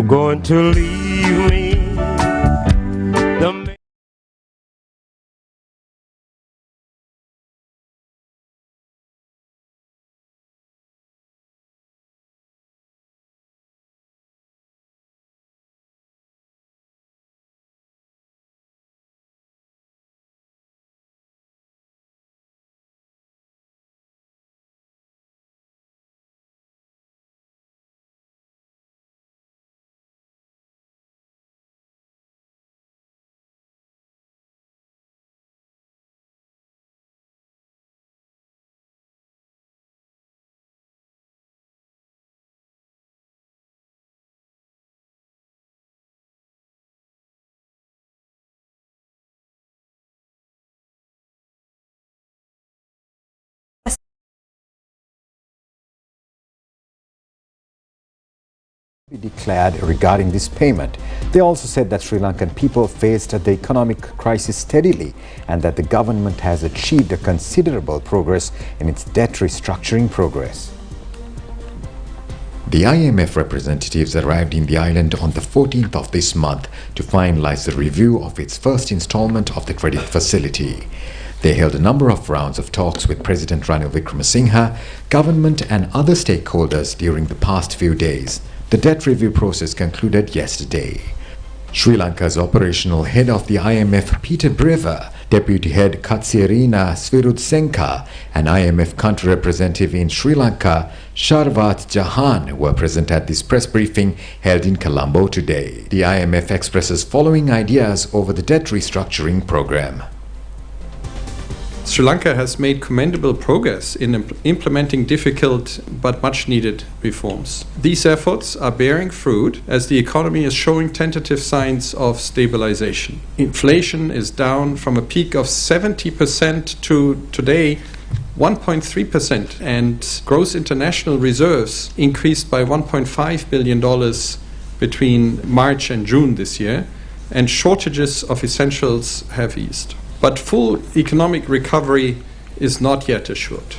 going to leave me. The declared regarding this payment. They also said that Sri Lankan people faced the economic crisis steadily and that the government has achieved a considerable progress in its debt restructuring progress. The IMF representatives arrived in the island on the 14th of this month to finalize the review of its first installment of the credit facility. They held a number of rounds of talks with President Ranil Wickremesinghe, government and other stakeholders during the past few days. The debt review process concluded yesterday. Sri Lanka's operational head of the IMF, Peter Brewer, Deputy Head Katsirina Svirudsenka, and IMF country representative in Sri Lanka, Sharvat Jahan, were present at this press briefing held in Colombo today. The IMF expresses following ideas over the debt restructuring program. Sri Lanka has made commendable progress in implementing difficult but much needed reforms. These efforts are bearing fruit as the economy is showing tentative signs of stabilization. Inflation is down from a peak of 70% to today 1.3%, and gross international reserves increased by $1.5 billion between March and June this year, and shortages of essentials have eased. But full economic recovery is not yet assured.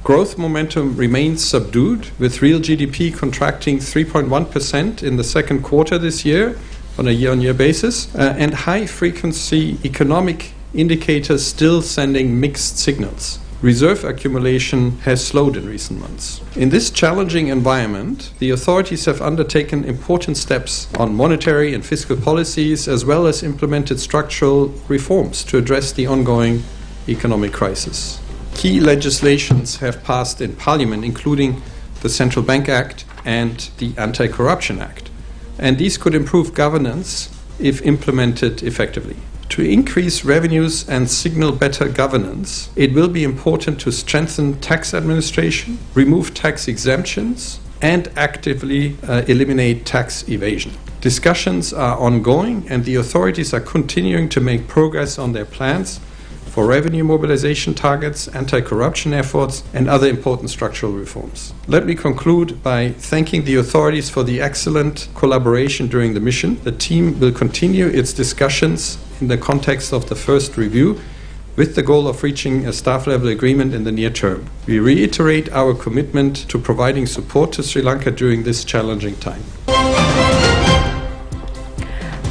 Growth momentum remains subdued, with real GDP contracting 3.1% in the second quarter this year on a year-on-year basis, and high-frequency economic indicators still sending mixed signals. Reserve accumulation has slowed in recent months. In this challenging environment, the authorities have undertaken important steps on monetary and fiscal policies, as well as implemented structural reforms to address the ongoing economic crisis. Key legislations have passed in Parliament, including the Central Bank Act and the Anti-Corruption Act, and these could improve governance if implemented effectively. To increase revenues and signal better governance, it will be important to strengthen tax administration, remove tax exemptions, and actively eliminate tax evasion. Discussions are ongoing, and the authorities are continuing to make progress on their plans for revenue mobilization targets, anti-corruption efforts, and other important structural reforms. Let me conclude by thanking the authorities for the excellent collaboration during the mission. The team will continue its discussions in the context of the first review, with the goal of reaching a staff-level agreement in the near term. We reiterate our commitment to providing support to Sri Lanka during this challenging time.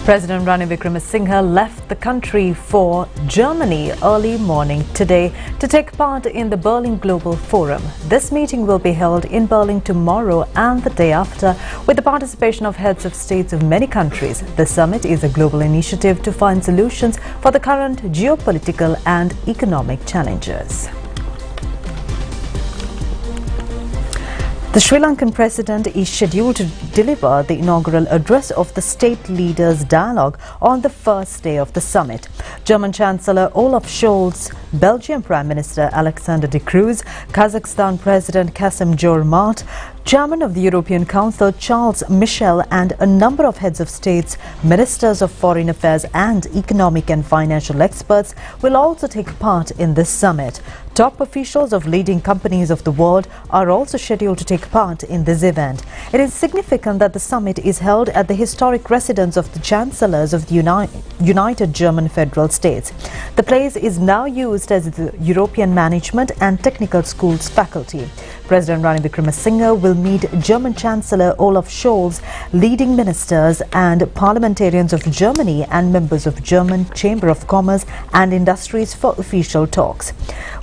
President Ranil Wickremesinghe left the country for Germany early morning today to take part in the Berlin Global Forum. This meeting will be held in Berlin tomorrow and the day after, with the participation of heads of states of many countries. The summit is a global initiative to find solutions for the current geopolitical and economic challenges. The Sri Lankan president is scheduled to deliver the inaugural address of the State Leaders Dialogue on the first day of the summit. German Chancellor Olaf Scholz, Belgian Prime Minister Alexander De Croo, Kazakhstan President Kassym-Jomart, Chairman of the European Council Charles Michel, and a number of heads of states, ministers of foreign affairs and economic and financial experts will also take part in this summit. Top officials of leading companies of the world are also scheduled to take part in this event. It is significant that the summit is held at the historic residence of the Chancellors of the United German Federal States. The place is now used as the European Management and Technical Schools faculty. President Ranil Wickremesinghe will will meet German Chancellor Olaf Scholz, leading ministers and parliamentarians of Germany and members of German Chamber of Commerce and Industries for official talks.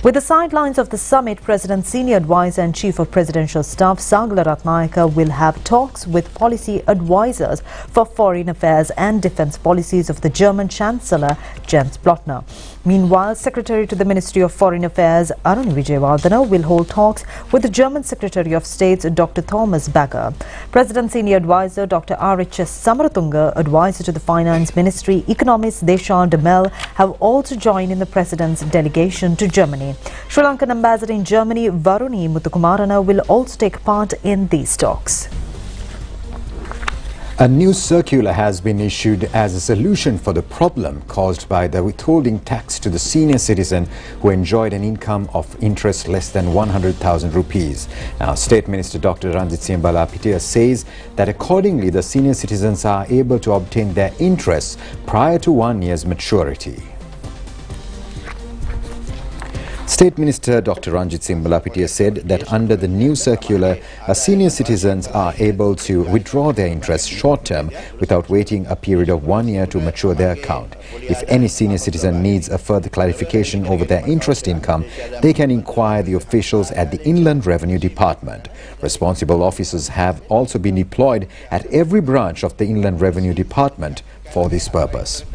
With the sidelines of the summit, President's senior advisor and Chief of Presidential Staff Sagala Ratnayaka will have talks with policy advisors for foreign affairs and defense policies of the German Chancellor Jens Blotner. Meanwhile, Secretary to the Ministry of Foreign Affairs Arun Vijayawardena will hold talks with the German Secretary of State Dr. Thomas Bagger. President's senior advisor Dr. R.H.S. Samaratunga, advisor to the Finance Ministry, economist Deschamps de Mel have also joined in the President's delegation to Germany. Sri Lankan ambassador in Germany Varuni Muthukumarana will also take part in these talks. A new circular has been issued as a solution for the problem caused by the withholding tax to the senior citizen who enjoyed an income of interest less than 100,000 rupees. Now, State Minister Dr. Ranjit Singh Balapitia says that accordingly the senior citizens are able to obtain their interests prior to 1 year's maturity. State Minister Dr. Ranjit Singh Balapitia said that under the new circular, senior citizens are able to withdraw their interest short-term without waiting a period of 1 year to mature their account. If any senior citizen needs a further clarification over their interest income, they can inquire the officials at the Inland Revenue Department. Responsible officers have also been deployed at every branch of the Inland Revenue Department for this purpose.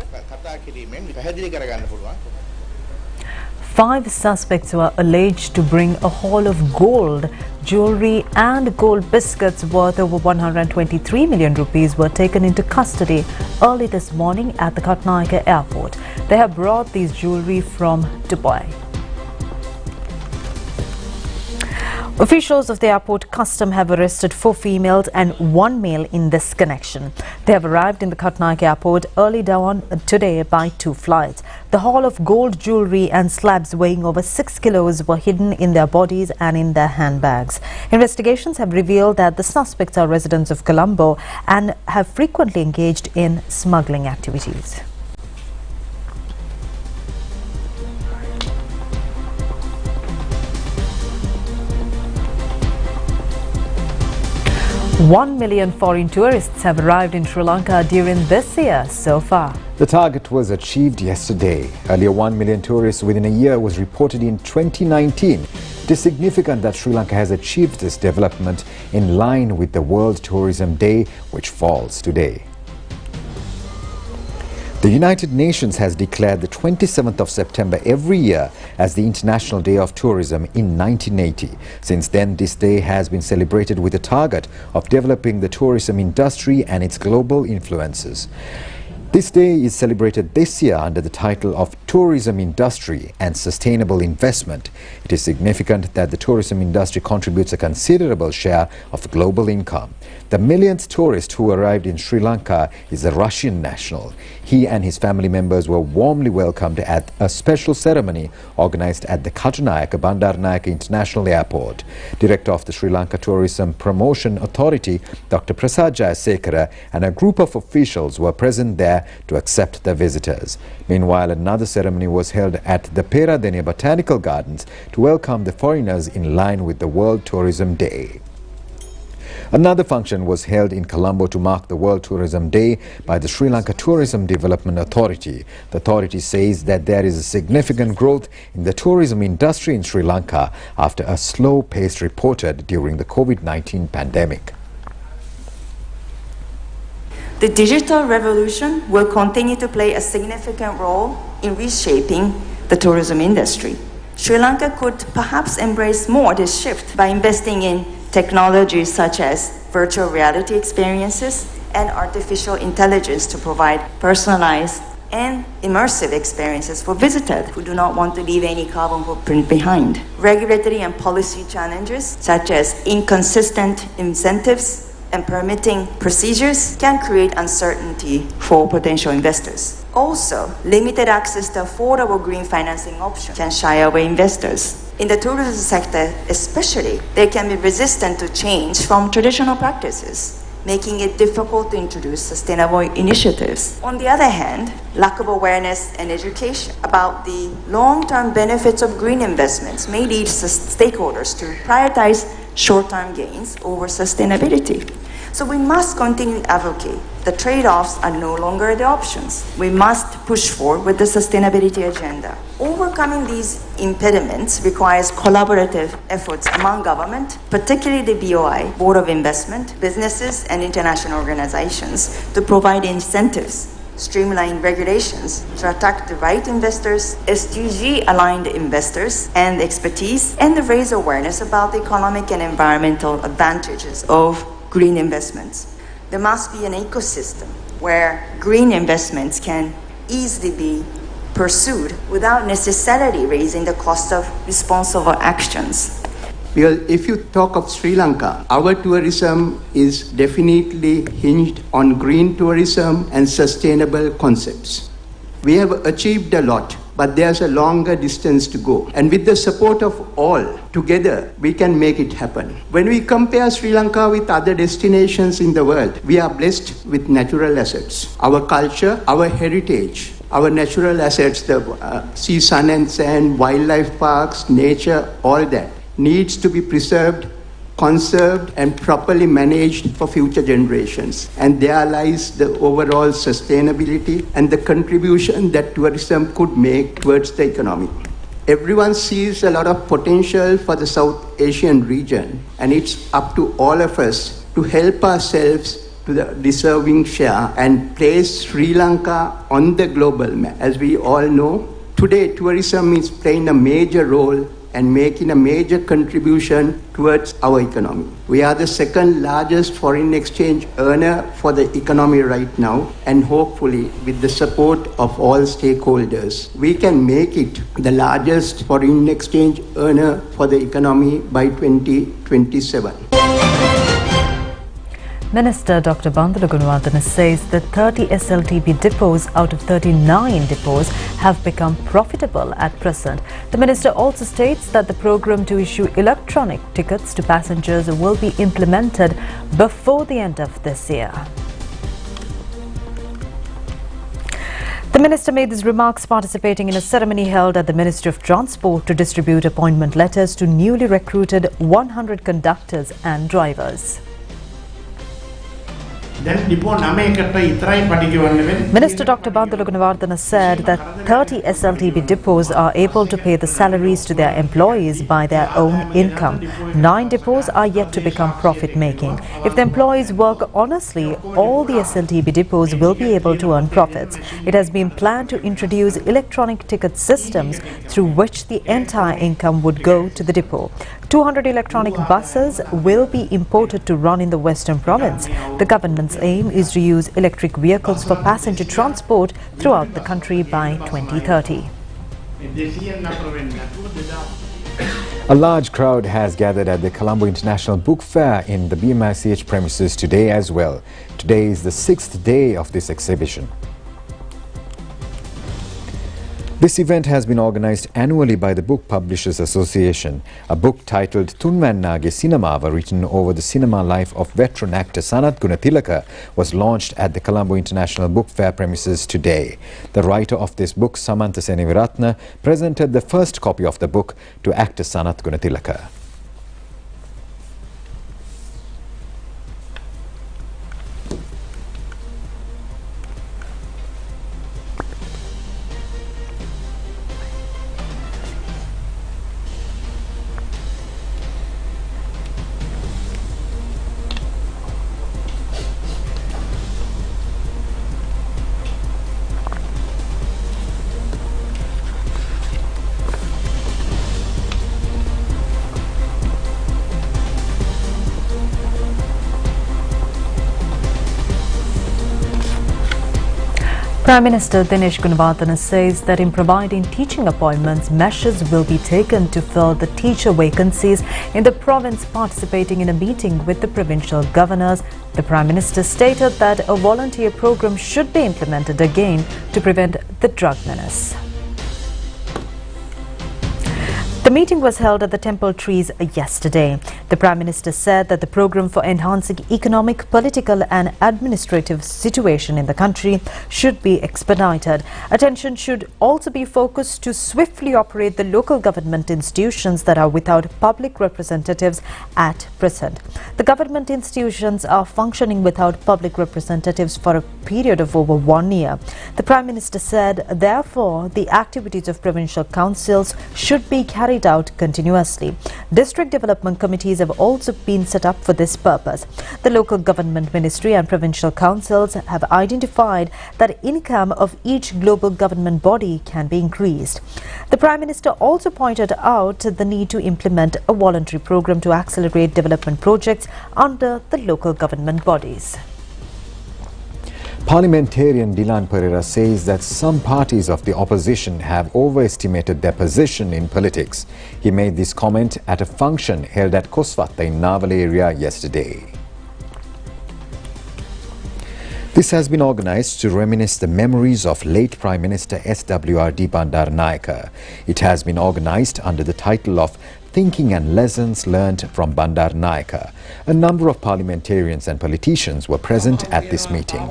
5 suspects who are alleged to bring a haul of gold, jewellery and gold biscuits worth over 123 million rupees were taken into custody early this morning at the Katnayaka airport. They have brought these jewellery from Dubai. Officials of the airport custom have arrested 4 females and 1 male in this connection. They have arrived in the Katnayaka airport early dawn today by 2 flights. The haul of gold jewellery and slabs weighing over 6 kilos were hidden in their bodies and in their handbags. Investigations have revealed that the suspects are residents of Colombo and have frequently engaged in smuggling activities. One million foreign tourists have arrived in Sri Lanka during this year so far. The target was achieved yesterday. Earlier, 1 million tourists within a year was reported in 2019. It is significant that Sri Lanka has achieved this development in line with the World Tourism Day, which falls today. The United Nations has declared the 27th of September every year as the International Day of Tourism in 1980. Since then, this day has been celebrated with a target of developing the tourism industry and its global influences. This day is celebrated this year under the title of Tourism Industry and Sustainable Investment. It is significant that the tourism industry contributes a considerable share of global income. The millionth tourist who arrived in Sri Lanka is a Russian national. He and his family members were warmly welcomed at a special ceremony organized at the Katnayaka Bandaranaike International Airport. Director of the Sri Lanka Tourism Promotion Authority, Dr. Prasad Jayasekara, and a group of officials were present there to accept the visitors. Meanwhile, another ceremony was held at the Peradeniya Botanical Gardens to welcome the foreigners in line with the World Tourism Day. Another function was held in Colombo to mark the World Tourism Day by the Sri Lanka Tourism Development Authority. The authority says that there is a significant growth in the tourism industry in Sri Lanka after a slow pace reported during the COVID-19 pandemic. The digital revolution will continue to play a significant role in reshaping the tourism industry. Sri Lanka could perhaps embrace more this shift by investing in technologies such as virtual reality experiences and artificial intelligence to provide personalized and immersive experiences for visitors who do not want to leave any carbon footprint behind. Regulatory and policy challenges such as inconsistent incentives and permitting procedures can create uncertainty for potential investors. Also, limited access to affordable green financing options can shy away investors. In the tourism sector especially, they can be resistant to change from traditional practices, making it difficult to introduce sustainable initiatives. On the other hand, lack of awareness and education about the long-term benefits of green investments may lead stakeholders to prioritize short-term gains over sustainability. So we must continue to advocate. The trade-offs are no longer the options. We must push forward with the sustainability agenda. Overcoming these impediments requires collaborative efforts among government, particularly the BOI, Board of Investment, businesses, and international organizations to provide incentives, streamline regulations to attract the right investors, SDG-aligned investors, and expertise, and raise awareness about the economic and environmental advantages of green investments. There must be an ecosystem where green investments can easily be pursued without necessarily raising the cost of responsible actions. Because if you talk of Sri Lanka, our tourism is definitely hinged on green tourism and sustainable concepts. We have achieved a lot, but there's a longer distance to go. And with the support of all, together, we can make it happen. When we compare Sri Lanka with other destinations in the world, we are blessed with natural assets. Our culture, our heritage, our natural assets, the sea, sun and sand, wildlife parks, nature, all that needs to be preserved, conserved, and properly managed for future generations. And there lies the overall sustainability and the contribution that tourism could make towards the economy. Everyone sees a lot of potential for the South Asian region, and it's up to all of us to help ourselves to the deserving share and place Sri Lanka on the global map. As we all know, today tourism is playing a major role and making a major contribution towards our economy. We are the second largest foreign exchange earner for the economy right now, and hopefully with the support of all stakeholders, we can make it the largest foreign exchange earner for the economy by 2027. Minister Dr. Bandula Gunawardena says that 30 SLTB depots out of 39 depots have become profitable at present. The minister also states that the program to issue electronic tickets to passengers will be implemented before the end of this year. The minister made these remarks participating in a ceremony held at the Ministry of Transport to distribute appointment letters to newly recruited 100 conductors and drivers. Minister Dr. Bandula Gunawardena said that 30 SLTB depots are able to pay the salaries to their employees by their own income. 9 depots are yet to become profit-making. If the employees work honestly, all the SLTB depots will be able to earn profits. It has been planned to introduce electronic ticket systems through which the entire income would go to the depot. 200 electronic buses will be imported to run in the Western Province. The government's aim is to use electric vehicles for passenger transport throughout the country by 2030. A large crowd has gathered at the Colombo International Book Fair in the BMICH premises today as well. Today is the 6th day of this exhibition. This event has been organized annually by the Book Publishers Association. A book titled Tunmannage Cinemaava, written over the cinema life of veteran actor Sanath Gunathilaka, was launched at the Colombo International Book Fair premises today. The writer of this book, Samantha Seneviratna, presented the first copy of the book to actor Sanath Gunathilaka. Prime Minister Dinesh Gunawardena says that in providing teaching appointments, measures will be taken to fill the teacher vacancies in the province. Participating in a meeting with the provincial governors, the Prime Minister stated that a volunteer program should be implemented again to prevent the drug menace. The meeting was held at the Temple Trees yesterday. The Prime Minister said that the program for enhancing economic, political and administrative situation in the country should be expedited. Attention should also be focused to swiftly operate the local government institutions that are without public representatives at present. The government institutions are functioning without public representatives for a period of over 1 year. The Prime Minister said, therefore, the activities of provincial councils should be carried out continuously. District development committees have also been set up for this purpose. The local government ministry and provincial councils have identified that income of each global government body can be increased. The Prime Minister also pointed out the need to implement a voluntary program to accelerate development projects under the local government bodies. Parliamentarian Dilan Pereira says that some parties of the opposition have overestimated their position in politics. He made this comment at a function held at Koswatta in Naval area yesterday. This has been organized to reminisce the memories of late Prime Minister SWRD Bandaranaike. It has been organized under the title of Thinking and Lessons Learned from Bandaranaike. A number of parliamentarians and politicians were present at this meeting.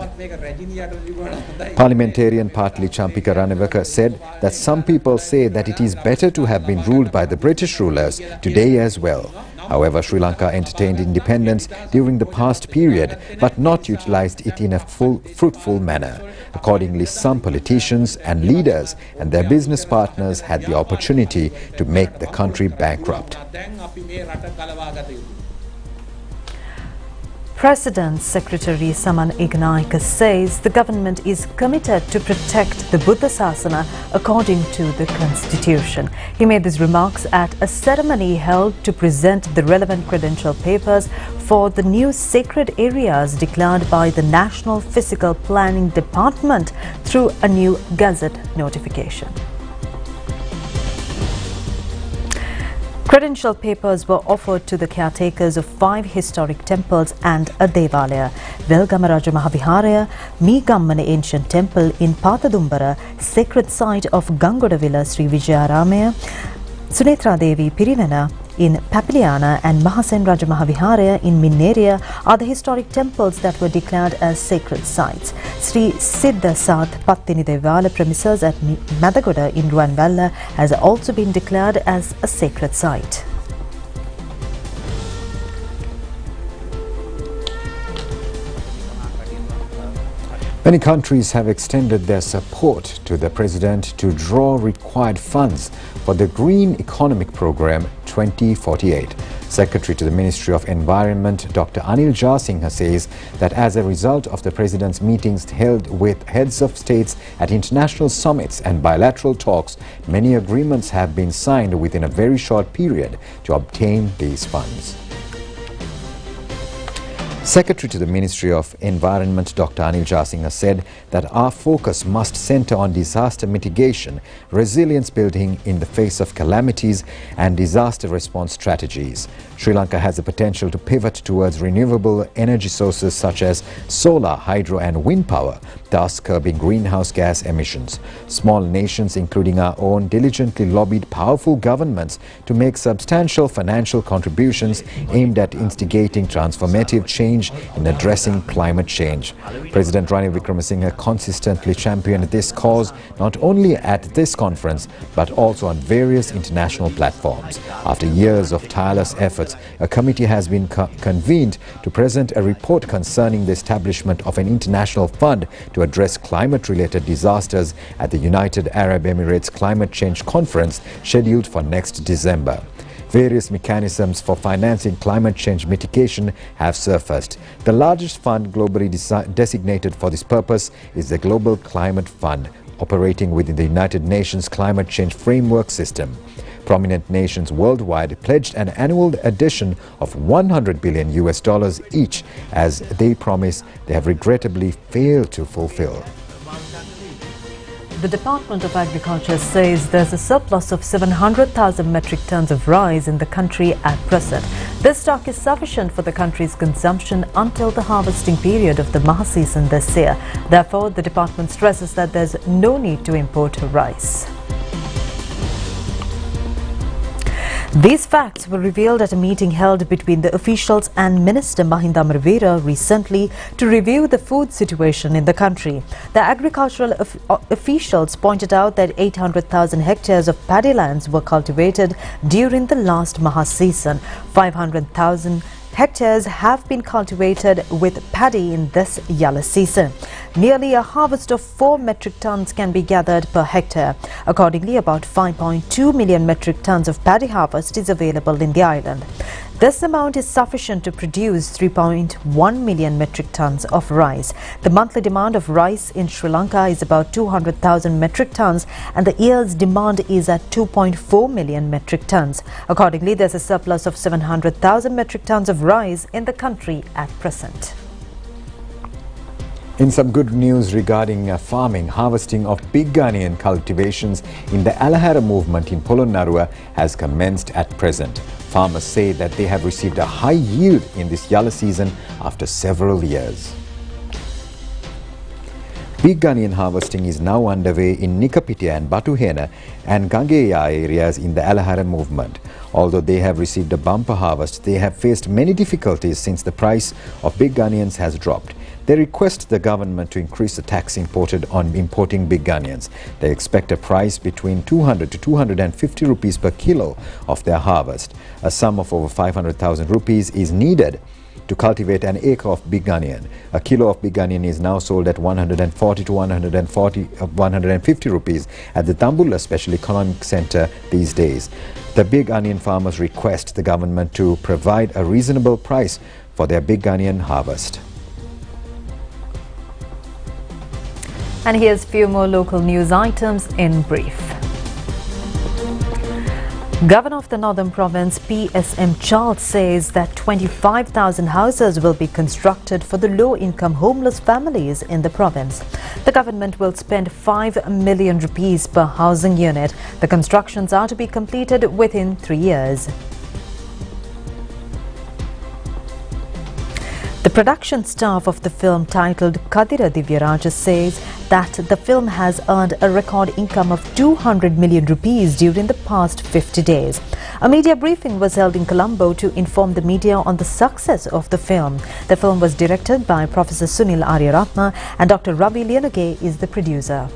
Parliamentarian Partli Champika Ranavaka said that some people say that it is better to have been ruled by the British rulers today as well. However, Sri Lanka entertained independence during the past period but not utilized it in a fruitful manner. Accordingly, some politicians and leaders and their business partners had the opportunity to make the country bankrupt. President Secretary Saman Ignaika says the government is committed to protect the Buddha Sasana according to the Constitution. He made these remarks at a ceremony held to present the relevant credential papers for the new sacred areas declared by the National Physical Planning Department through a new Gazette notification. Credential papers were offered to the caretakers of 5 historic temples and a devalaya: Velgama Raja Mahaviharaya, Meegammana Ancient Temple in Pathadumbara, sacred site of Gangodavilla Sri Vijayaramaya, Sunetra Devi Pirivena in Papiliana and Mahasen Raja Mahaviharaya in Minneria are the historic temples that were declared as sacred sites. Sri Siddha Sath Pattini Devala premises at Madagoda in Ruanvalla has also been declared as a sacred site. Many countries have extended their support to the President to draw required funds for the Green Economic Program 2048. Secretary to the Ministry of Environment, Dr. Anil Jasinghe says that as a result of the President's meetings held with heads of states at international summits and bilateral talks, many agreements have been signed within a very short period to obtain these funds. Secretary to the Ministry of Environment, Dr. Anil Jasinghe said that our focus must center on disaster mitigation, resilience building in the face of calamities and disaster response strategies. Sri Lanka has the potential to pivot towards renewable energy sources such as solar, hydro and wind power, thus curbing greenhouse gas emissions. Small nations, including our own, diligently lobbied powerful governments to make substantial financial contributions aimed at instigating transformative change in addressing climate change. President Ranil Wickremesinghe consistently championed this cause not only at this conference but also on various international platforms. After years of tireless efforts, a committee has been convened to present a report concerning the establishment of an international fund to address climate-related disasters at the United Arab Emirates Climate Change Conference scheduled for next December. Various mechanisms for financing climate change mitigation have surfaced. The largest fund globally designated for this purpose is the Global Climate Fund, operating within the United Nations Climate Change Framework System. Prominent nations worldwide pledged an annual addition of $100 billion each, as they promise they have regrettably failed to fulfill. The Department of Agriculture says there's a surplus of 700,000 metric tons of rice in the country at present. This stock is sufficient for the country's consumption until the harvesting period of the Maha season this year. Therefore, the department stresses that there's no need to import rice. These facts were revealed at a meeting held between the officials and Minister Mahinda Amarveera recently to review the food situation in the country. The agricultural officials pointed out that 800,000 hectares of paddy lands were cultivated during the last Maha season. 500,000 hectares have been cultivated with paddy in this Yalla season. Nearly a harvest of 4 metric tons can be gathered per hectare. Accordingly, about 5.2 million metric tons of paddy harvest is available in the island. This amount is sufficient to produce 3.1 million metric tons of rice. The monthly demand of rice in Sri Lanka is about 200,000 metric tons and the year's demand is at 2.4 million metric tons. Accordingly, there's a surplus of 700,000 metric tons of rice in the country at present. In some good news regarding farming, harvesting of big onion cultivations in the Alahara movement in Polonnarua has commenced at present. Farmers say that they have received a high yield in this Yalla season after several years. Big onion harvesting is now underway in Nikapitiya and Batuhena and Gangeya areas in the Alahara movement. Although they have received a bumper harvest, they have faced many difficulties since the price of big onions has dropped. They request the government to increase the tax imported on importing big onions. They expect a price between 200 to 250 rupees per kilo of their harvest. A sum of over 500,000 rupees is needed to cultivate an acre of big onion. A kilo of big onion is now sold at 140 to 150 rupees at the Tambulla Special Economic Centre these days. The big onion farmers request the government to provide a reasonable price for their big onion harvest. And here's a few more local news items in brief. Governor of the Northern Province, PSM Charles, says that 25,000 houses will be constructed for the low-income homeless families in the province. The government will spend 5 million rupees per housing unit. The constructions are to be completed within 3 years. The production staff of the film titled Kadira Divyaraja says that the film has earned a record income of 200 million rupees during the past 50 days. A media briefing was held in Colombo to inform the media on the success of the film. The film was directed by Professor Sunil Aryaratna and Dr. Ravi Lianage is the producer.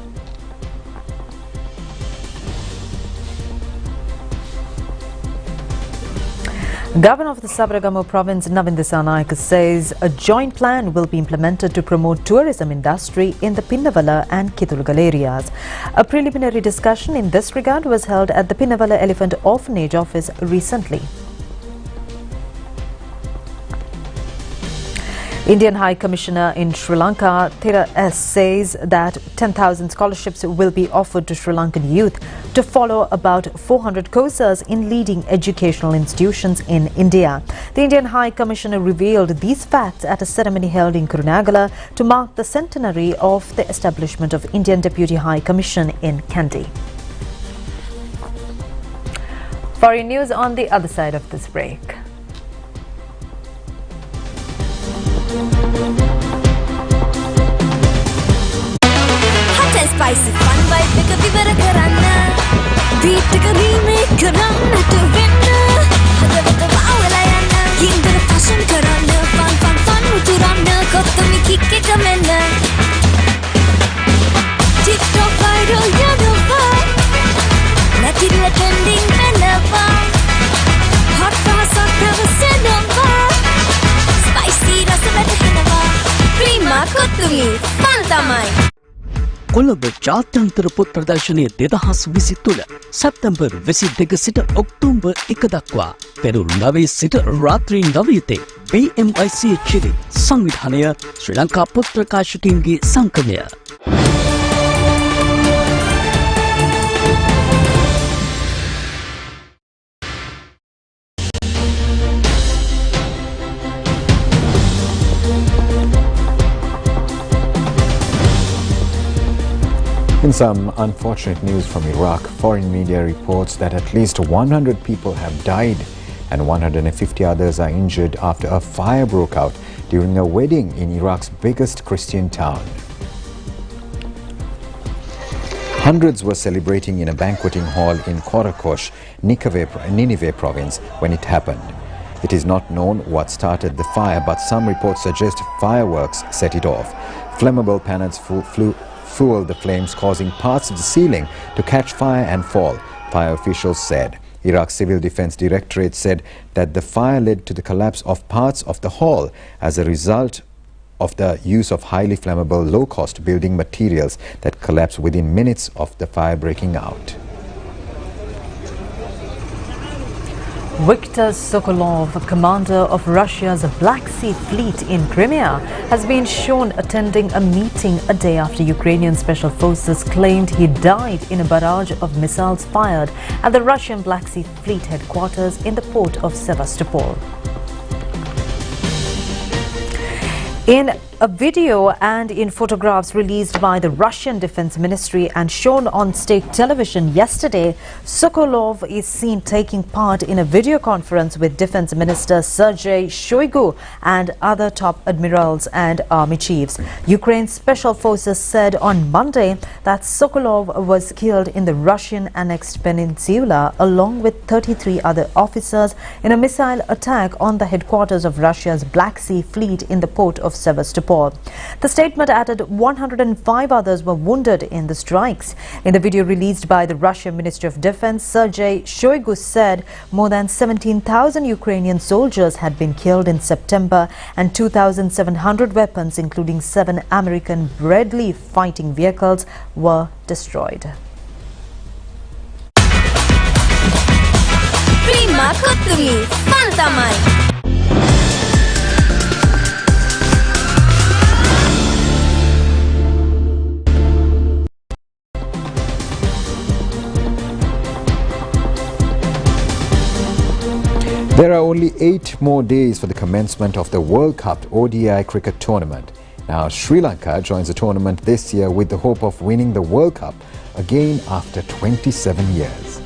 Governor of the Sabaragamu province, Navin Dissanayake, says a joint plan will be implemented to promote tourism industry in the Pinnavala and Kitulgal areas. A preliminary discussion in this regard was held at the Pinnavala Elephant Orphanage office recently. Indian High Commissioner in Sri Lanka, Thera S, says that 10,000 scholarships will be offered to Sri Lankan youth to follow about 400 courses in leading educational institutions in India. The Indian High Commissioner revealed these facts at a ceremony held in Kurunegala to mark the centenary of the establishment of Indian Deputy High Commission in Kandy. Foreign news on the other side of this break. Hot and spicy fun vibe එක විවර කරන්න beat එක remake කරන්න to win හදවත වවලා යන්න ගින්දර fashion කරන්න fun උතුරන්න කොත්තමි kick එක මෙන්න TikTok viral යනවා නැතිල trending වෙනවා hot පහසක් දවසෙනවා spicy රස වැටහෙනවා prima කොත්තමි fun තමයි කොළඹ ජාත්‍යන්තර පොත් ප්‍රදර්ශනය 2023 සැප්තැම්බර් 22 සිට ඔක්තෝබර් 1 දක්වා පෙරවරු 9 සිට රාත්‍රී 9 තෙක් BMIC චිලි සංවිධානය ශ්‍රී ලංකා පොත් ප්‍රකාශකයින්ගේ සංගමය. In some unfortunate news from Iraq, foreign media reports that at least 100 people have died and 150 others are injured after a fire broke out during a wedding in Iraq's biggest Christian town. Hundreds were celebrating in a banqueting hall in Korakosh, Nineveh province when it happened. It is not known what started the fire, but some reports suggest fireworks set it off. Flammable pellets fueled the flames, causing parts of the ceiling to catch fire and fall, fire officials said. Iraq's Civil Defense Directorate said that the fire led to the collapse of parts of the hall as a result of the use of highly flammable, low-cost building materials that collapsed within minutes of the fire breaking out. Viktor Sokolov, commander of Russia's Black Sea Fleet in Crimea, has been shown attending a meeting a day after Ukrainian special forces claimed he died in a barrage of missiles fired at the Russian Black Sea Fleet headquarters in the port of Sevastopol. In a video and in photographs released by the Russian Defense Ministry and shown on state television yesterday, Sokolov is seen taking part in a video conference with Defense Minister Sergei Shoigu and other top admirals and army chiefs. Ukraine's special forces said on Monday that Sokolov was killed in the Russian-annexed peninsula along with 33 other officers in a missile attack on the headquarters of Russia's Black Sea Fleet in the port of Sevastopol. The statement added 105 others were wounded in the strikes. In the video released by the Russian Ministry of Defense, Sergei Shoigu said more than 17,000 Ukrainian soldiers had been killed in September and 2,700 weapons, including 7 American Bradley fighting vehicles, were destroyed. Prima Kutumi, Fantamai. There are only 8 more days for the commencement of the World Cup ODI cricket tournament. Now, Sri Lanka joins the tournament this year with the hope of winning the World Cup again after 27 years.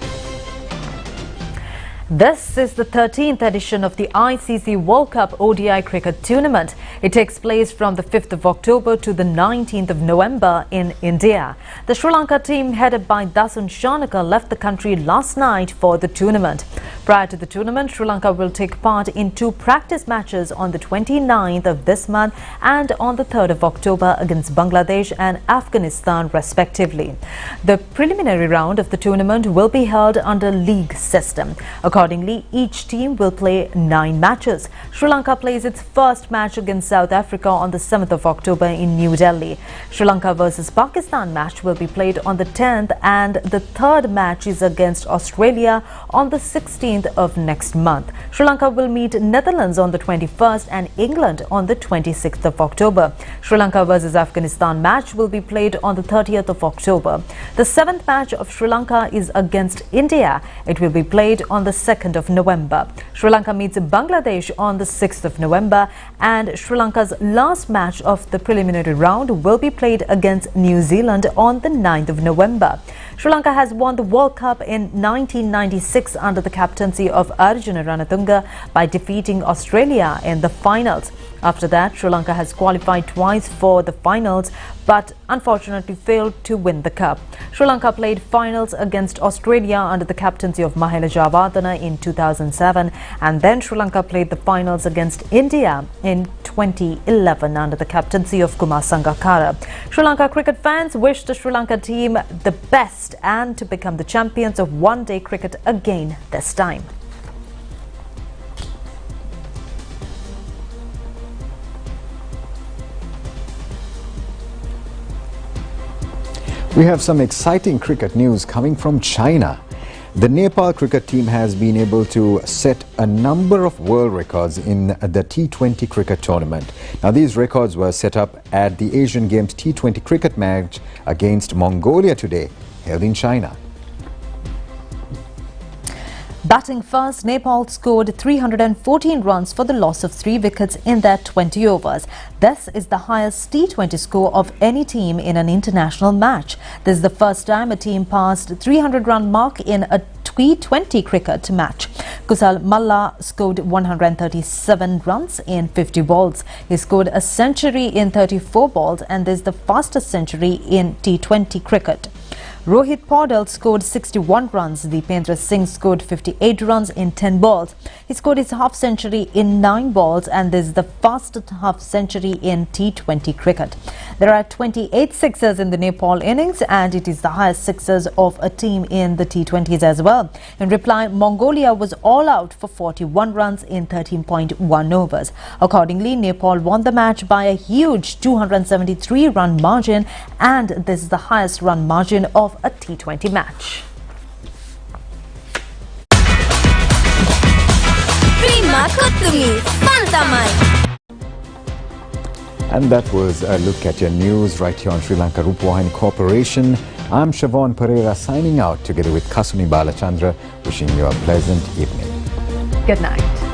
This is the 13th edition of the ICC World Cup ODI cricket tournament. It takes place from the 5th of October to the 19th of November in India. The Sri Lanka team headed by Dasun Shanaka left the country last night for the tournament. Prior to the tournament, Sri Lanka will take part in 2 practice matches on the 29th of this month and on the 3rd of October against Bangladesh and Afghanistan respectively. The preliminary round of the tournament will be held under league system. Accordingly, each team will play 9 matches. Sri Lanka plays its first match against South Africa on the 7th of October in New Delhi. Sri Lanka versus Pakistan match will be played on the 10th, and the third match is against Australia on the 16th of next month. Sri Lanka will meet Netherlands on the 21st and England on the 26th of October. Sri Lanka versus Afghanistan match will be played on the 30th of October. The 7th match of Sri Lanka is against India. It will be played on the 2nd of November. Sri Lanka meets Bangladesh on the 6th of November, and Sri Lanka's last match of the preliminary round will be played against New Zealand on the 9th of November. Sri Lanka has won the World Cup in 1996 under the captaincy of Arjuna Ranatunga by defeating Australia in the finals. After that, Sri Lanka has qualified twice for the finals but unfortunately failed to win the cup. Sri Lanka played finals against Australia under the captaincy of Mahela Jayawardene in 2007, and then Sri Lanka played the finals against India in 2011 under the captaincy of Kumar Sangakkara. Sri Lanka cricket fans wish the Sri Lanka team the best and to become the champions of one-day cricket again this time. We have some exciting cricket news coming from China. The Nepal cricket team has been able to set a number of world records in the T20 cricket tournament. Now, these records were set up at the Asian Games T20 cricket match against Mongolia today, held in China. Batting first, Nepal scored 314 runs for the loss of 3 wickets in their 20 overs. This is the highest T20 score of any team in an international match. This is the first time a team passed 300-run mark in a T20 cricket match. Kusal Malla scored 137 runs in 50 balls. He scored a century in 34 balls, and this is the fastest century in T20 cricket. Rohit Paudel scored 61 runs. Deependra Singh scored 58 runs in 10 balls. He scored his half-century in 9 balls, and this is the fastest half-century in T20 cricket. There are 28 sixes in the Nepal innings, and it is the highest sixes of a team in the T20s as well. In reply, Mongolia was all out for 41 runs in 13.1 overs. Accordingly, Nepal won the match by a huge 273-run margin, and this is the highest run margin of a T20 match. Prima Kotumi, Pantamai. And that was a look at your news right here on ChannelEye Rupavahini Corporation. I'm Siobhan Pereira signing out together with Kasuni Balachandra, wishing you a pleasant evening. Good night.